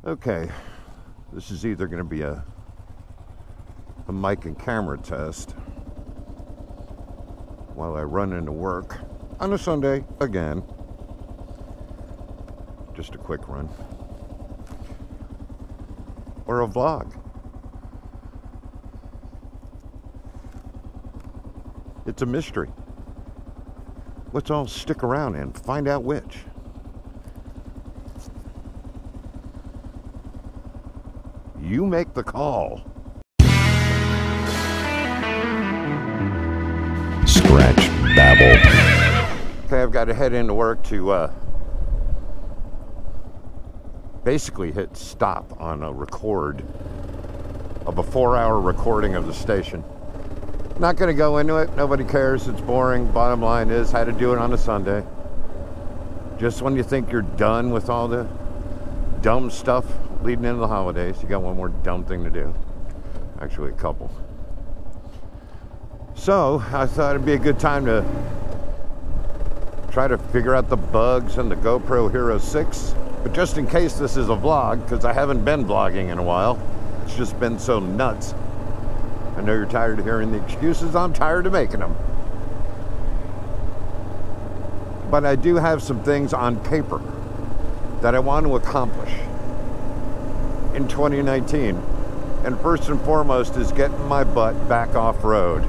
Okay, this is either going to be a mic and camera test while I run into work on a Sunday again. Just a quick run. Or a vlog. It's a mystery. Let's all stick around and find out which. You make the call. Scratch babble. Okay, I've got to head into work to basically hit stop on a record of a 4-hour recording of the station. Not going to go into it. Nobody cares. It's boring. Bottom line is, had to do it on a Sunday. Just when you think you're done with all the dumb stuff leading into the holidays, you got one more dumb thing to do. Actually, a couple. So, I thought it'd be a good time to try to figure out the bugs in the GoPro Hero 6. But just in case this is a vlog, because I haven't been vlogging in a while, it's just been so nuts. I know you're tired of hearing the excuses. I'm tired of making them. But I do have some things on paper that I want to accomplish in 2019. And first and foremost is getting my butt back off-road,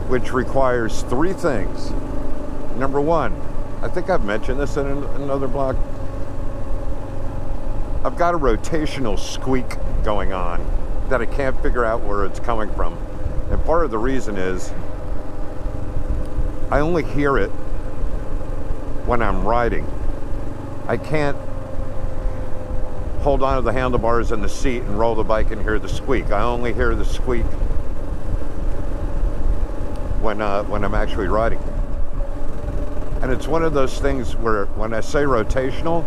which requires 3 things. Number 1, I think I've mentioned this in another blog. I've got a rotational squeak going on that I can't figure out where it's coming from. And part of the reason is I only hear it when I'm riding. I can't hold on to the handlebars and the seat and roll the bike and hear the squeak. I only hear the squeak when I'm actually riding. And it's one of those things where when I say rotational,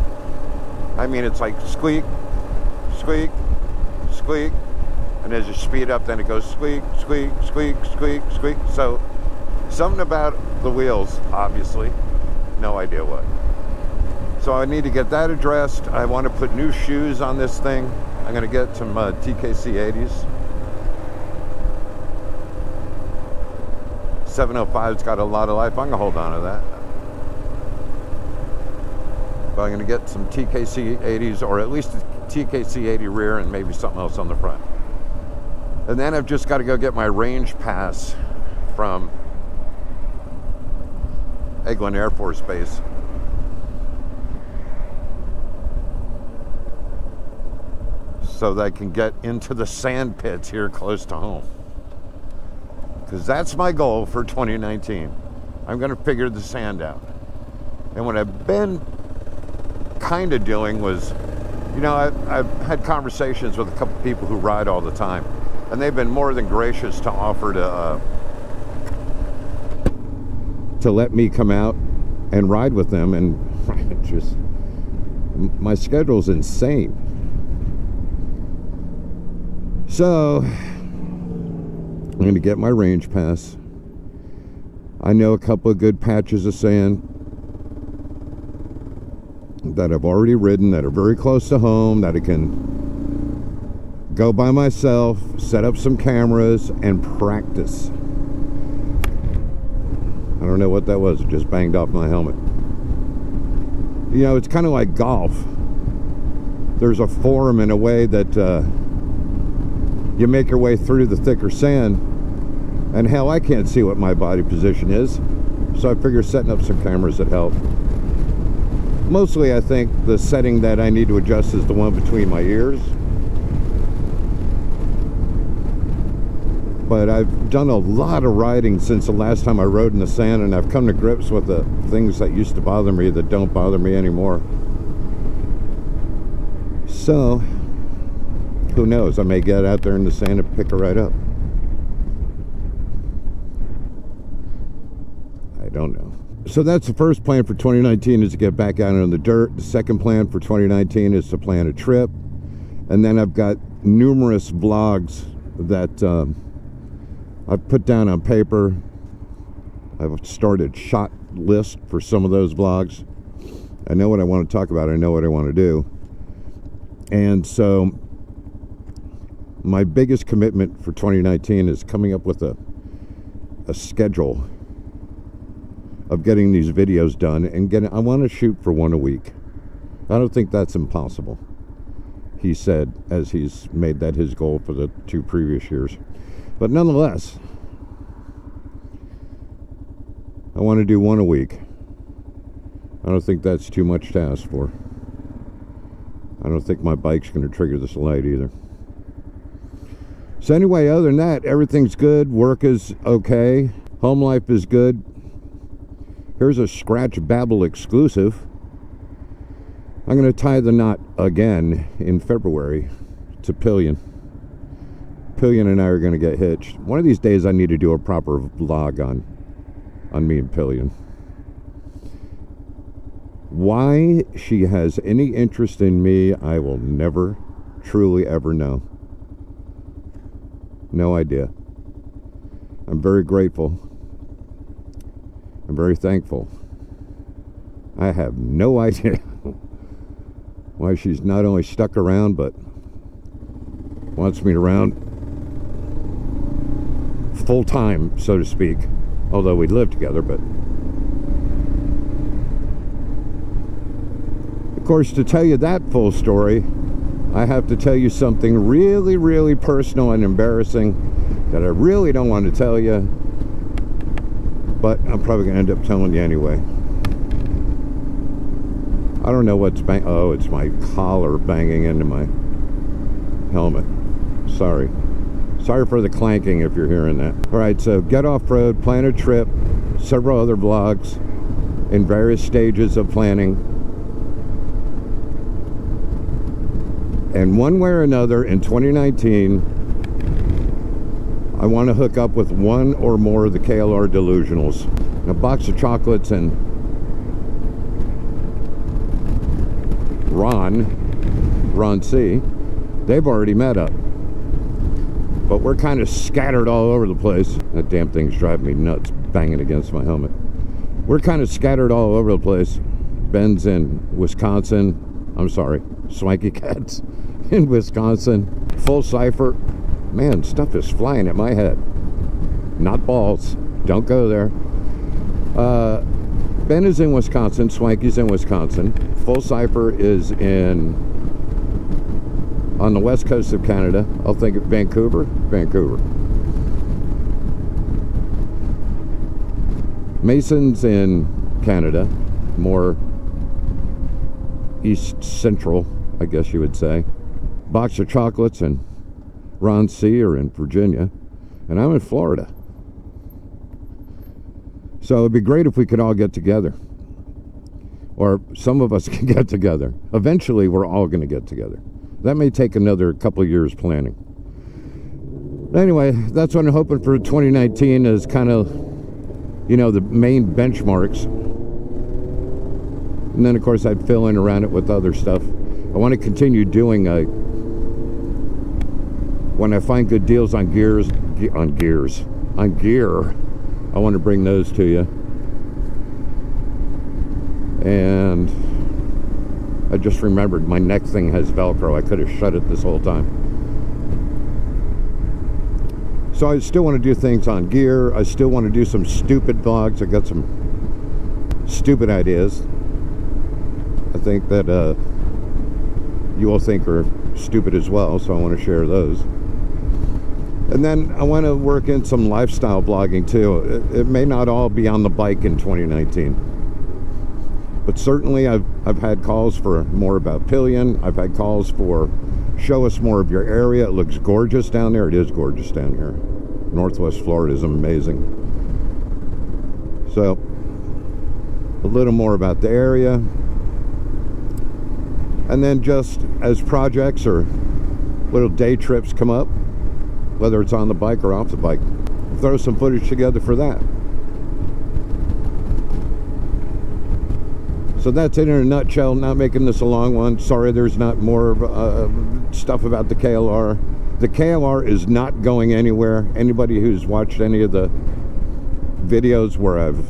I mean it's like squeak, squeak, squeak, and as you speed up, then it goes squeak, squeak, squeak, squeak, squeak. So something about the wheels, obviously, no idea what. So I need to get that addressed. I want to put new shoes on this thing. I'm going to get some TKC 80s. 705's got a lot of life. I'm going to hold on to that. But I'm going to get some TKC 80s, or at least a TKC 80 rear and maybe something else on the front. And then I've just got to go get my range pass from Eglin Air Force Base. So that I can get into the sand pits here close to home. Because that's my goal for 2019. I'm going to figure the sand out. And what I've been kind of doing was, you know, I've had conversations with a couple people who ride all the time. And they've been more than gracious to offer to let me come out and ride with them. And just, my schedule's insane. So, I'm going to get my range pass. I know a couple of good patches of sand that I've already ridden that are very close to home, that I can go by myself, set up some cameras, and practice. I don't know what that was. It just banged off my helmet. You know, it's kind of like golf. There's a form in a way that you make your way through the thicker sand, and hell, I can't see what my body position is, so I figure setting up some cameras would help. Mostly I think the setting that I need to adjust is the one between my ears, but I've done a lot of riding since the last time I rode in the sand, and I've come to grips with the things that used to bother me that don't bother me anymore. So who knows, I may get out there in the sand and pick her right up. I don't know. So that's the first plan for 2019, is to get back out on the dirt. The second plan for 2019 is to plan a trip. And then I've got numerous vlogs that I've put down on paper. I've started shot list for some of those vlogs. I know what I want to talk about. I know what I want to do. And so my biggest commitment for 2019 is coming up with a schedule of getting these videos done and I want to shoot for one a week. I don't think that's impossible, he said, as he's made that his goal for the 2 previous years. But nonetheless, I want to do one a week. I don't think that's too much to ask for. I don't think my bike's going to trigger this light either. So anyway, other than that, everything's good. Work is okay. Home life is good. Here's a Scratch Babble exclusive. I'm going to tie the knot again in February to Pillion. Pillion and I are going to get hitched. One of these days I need to do a proper vlog on me and Pillion. Why she has any interest in me, I will never truly ever know. No idea. I'm very grateful. I'm very thankful. I have no idea why she's not only stuck around, but wants me around full time, so to speak. Although we live together, but of course, to tell you that full story, I have to tell you something really, really personal and embarrassing that I really don't want to tell you, but I'm probably going to end up telling you anyway. I don't know what's oh, it's my collar banging into my helmet. Sorry. Sorry for the clanking if you're hearing that. Alright, so get off-road, plan a trip, several other vlogs in various stages of planning. And one way or another in 2019, I want to hook up with one or more of the KLR delusionals. A box of chocolates and Ron C, they've already met up. But we're kind of scattered all over the place. That damn thing's driving me nuts, banging against my helmet. We're kind of scattered all over the place. Ben's in Wisconsin. I'm sorry, Swanky Cats in Wisconsin. Full cipher. Man, stuff is flying at my head. Not balls. Don't go there. Ben is in Wisconsin. Swanky's in Wisconsin. Full cipher is on the west coast of Canada. I'll think of Vancouver. Mason's in Canada, more east central, I guess you would say. Box of chocolates and Ron C are in Virginia, and I'm in Florida. So it'd be great if we could all get together, or some of us can get together. Eventually, we're all going to get together. That may take another couple of years planning. Anyway, that's what I'm hoping for 2019 is kind of, you know, the main benchmarks. And then, of course, I'd fill in around it with other stuff. I want to continue doing when I find good deals on gear, I want to bring those to you. And I just remembered my neck thing has Velcro. I could have shut it this whole time. So I still want to do things on gear. I still want to do some stupid vlogs. I got some stupid ideas. I think that you all think are stupid as well, so I want to share those. And then I want to work in some lifestyle blogging too. It may not all be on the bike in 2019. But certainly I've had calls for more about Pillion. I've had calls for show us more of your area. It looks gorgeous down there. It is gorgeous down here. Northwest Florida is amazing. So a little more about the area. And then just as projects or little day trips come up, whether it's on the bike or off the bike, throw some footage together for that. So that's it in a nutshell. Not making this a long one. Sorry there's not more stuff about the KLR. The KLR is not going anywhere. Anybody who's watched any of the videos where I've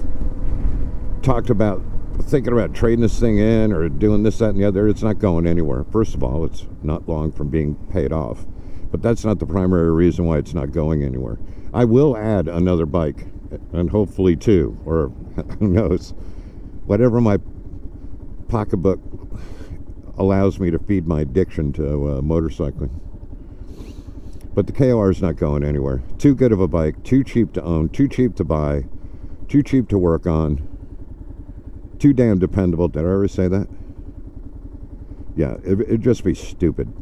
talked about thinking about trading this thing in or doing this, that, and the other. It's not going anywhere. First of all, it's not long from being paid off. But that's not the primary reason why it's not going anywhere. I will add another bike, and hopefully two, or who knows, whatever my pocketbook allows me to feed my addiction to motorcycling. But the KLR is not going anywhere. Too good of a bike, too cheap to own, too cheap to buy, too cheap to work on, too damn dependable. Did I already say that? Yeah, it'd just be stupid.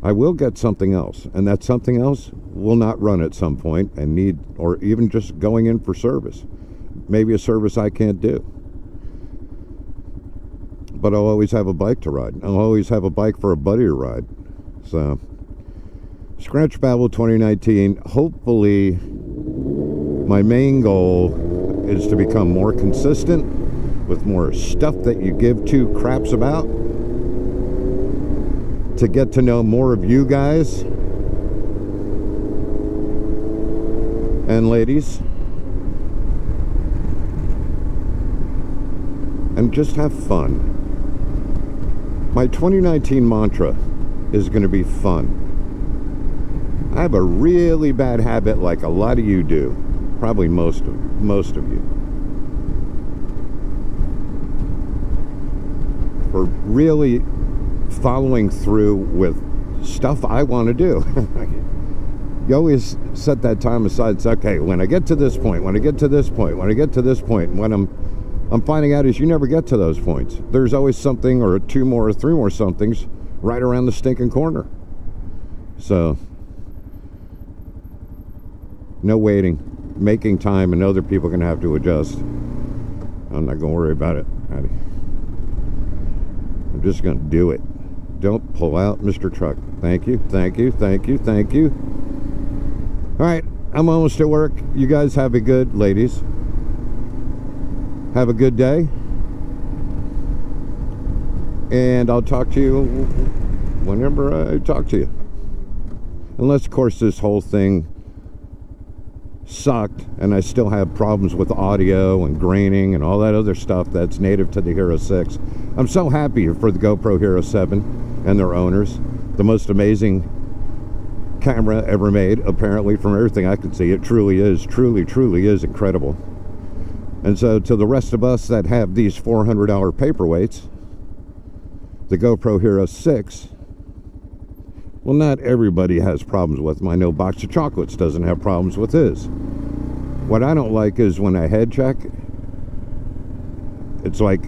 I will get something else, and that something else will not run at some point and need, or even just going in for service. Maybe a service I can't do. But I'll always have a bike to ride. I'll always have a bike for a buddy to ride. So, Scratch Babble 2019. Hopefully, my main goal is to become more consistent with more stuff that you give two craps about. To get to know more of you guys and ladies. And just have fun. My 2019 mantra is going to be fun. I have a really bad habit, like a lot of you do, probably most of you, for really following through with stuff I want to do. You always set that time aside. It's okay, when I get to this point, when I get to this point, when I get to this point, and what I'm finding out is you never get to those points. There's always something, or two more or three more somethings right around the stinking corner. So, no waiting, making time, and other people are going to have to adjust. I'm not going to worry about it, Patty. I'm just going to do it. Don't pull out, Mr. Truck. Thank you, thank you, thank you, thank you. All right, I'm almost at work. You guys have a good, ladies, have a good day. And I'll talk to you whenever I talk to you. Unless, of course, this whole thing sucked and I still have problems with audio and graining and all that other stuff that's native to the Hero 6. I'm so happy for the GoPro Hero 7 and their owners. The most amazing camera ever made, apparently, from everything I can see. It truly is, truly is incredible. And so to the rest of us that have these $400 paperweights, the GoPro Hero 6, well, not everybody has problems with them. I know Box of Chocolates doesn't have problems with his. What I don't like is when I head check, it's like,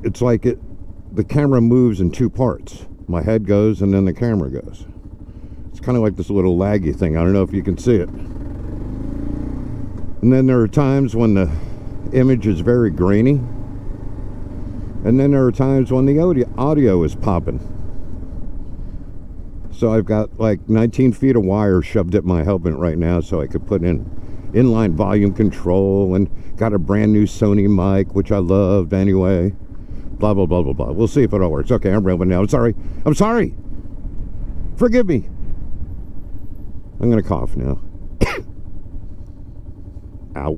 it's like the camera moves in two parts. My head goes and then the camera goes. It's kind of like this little laggy thing. I don't know if you can see it. And then there are times when the image is very grainy. And then there are times when the audio is popping. So I've got like 19 feet of wire shoved at my helmet right now so I could put in inline volume control, and got a brand new Sony mic, which I loved anyway. Blah, blah, blah, blah, blah. We'll see if it all works. Okay, I'm rambling now. I'm sorry. I'm sorry. Forgive me. I'm going to cough now. Ow.